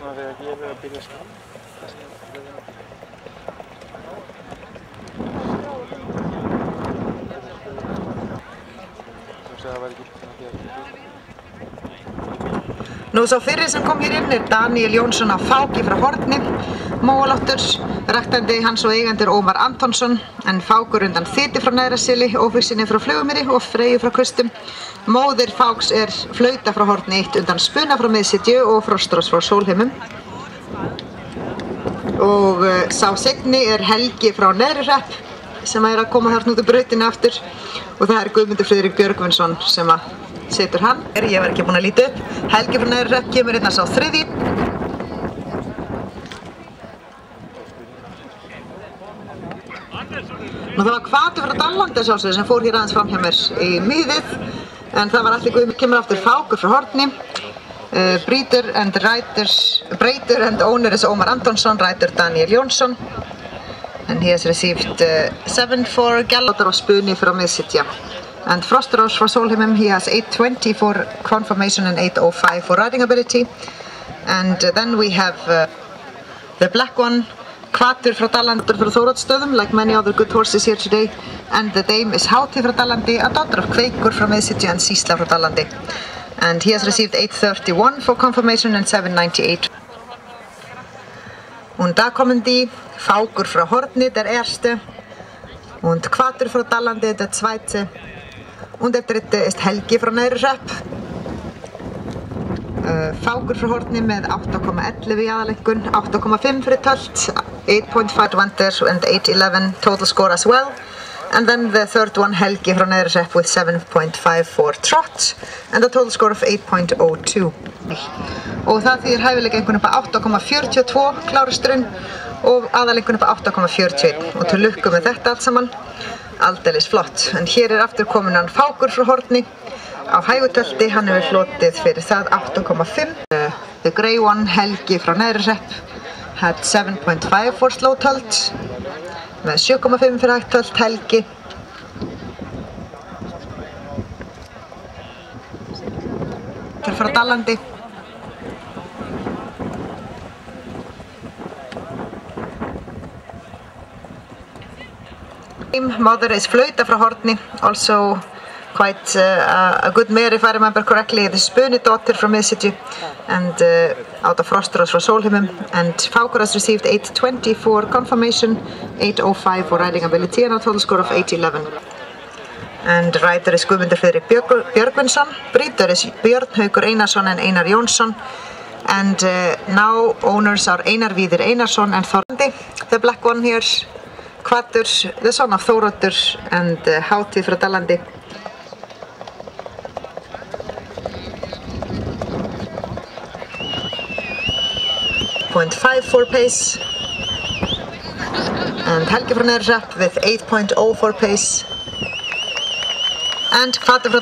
Núna þegar ég verið að byrja að skapa. Nú sá fyrri sem kom hér inn Daniel Jónsson á Fáki frá Horni, Móalóttur, ræktandi hans og eigendur Ómar Antonsson, en Fákur undan Þyti frá Neðraseli, Ófissinni frá Flugumýri og Freyju frá Kustum. Móðir Fáks Flauta frá Horni 1 undan Spuna frá Miðsitju og Frostrós frá Sólheimum. Og sá seinni Helgi frá Neðrihrepp sem að koma þarna út úr brautinni aftur, og það Guðmundur Friðrik Björgvinsson sem að setur hann. Ég var ekki búin að líta upp. Helgi frá Neðrihrepp kemur hérna sá þriðji. Nú það var Hvatur frá Dallandi sjálfsögðu sem fór hér aðeins fram hjá mér í miðið, en það var allir Guðmundur kemur aftur Fákur frá Horni. Breeder and owner is Ómar Antonsson, writer Daniel Jónsson. And he has received 7 for Gallóttur og Spuni frá Miðsitja. And Frostrós for Sólheimum, he has 820 for conformation and 805 for riding ability. And then we have the black one, Hvatur frá Dallandi frá Þóroddstöðum, like many other good horses here today. And the dame is Hátíð frá Dallandi, a daughter of Kveikur frá Miðsitja and Sísla frá Dallandi. And he has received 831 for conformation and 798. Und da kommen die Faukur frá Horni, der erste, und Hvatur frá Dallandi, der zweite, und der dritte ist Helgi frá Neðrihrepp. Faukur frá Horni með 8,11 í aðalengun, 8,5 fyrir tölt, 8.5 winters and 8.11 total score as well. And then the third one, Helgi frá Neðrihrepp with 7.5 for trot and a total score of 8.02. Og það þýðir hæfileika einhvern upp að 8,42 kláristurinn og aðalengun upp að 8,41, og til lukku með þetta allt saman, aldeilis flott. En hér aftur komin hann Fákur frá Horni á hægutölti, hann hefur hlotið fyrir það 8,5. The grey one, Helgi frá Neðrihrepp, had 7.5 for slow tölt, með 7,5 fyrir hægt tölt Helgi. Til frá Dallandi. Mother is Flauta frá Horni, also quite a good mare if I remember correctly. The Spuni daughter from Miðsitju and out of Frostrós frá Sólheimum. And Fákur has received 820 for conformation, 805 for riding ability and a total score of 811. And rider is Guðmundur Friðrik Björgvinsson. Breeder is Björn Haukur Einarsson and Einar Jónsson. And now owners are Einar Víðir Einarsson and Þorlandi. The black one here, Hvatur, the son of Þóroddur, and Hátíð frá Dallandi. .54 pace. And Helgi frá Neðrihrepp with 8.04 pace. And Hvatur frá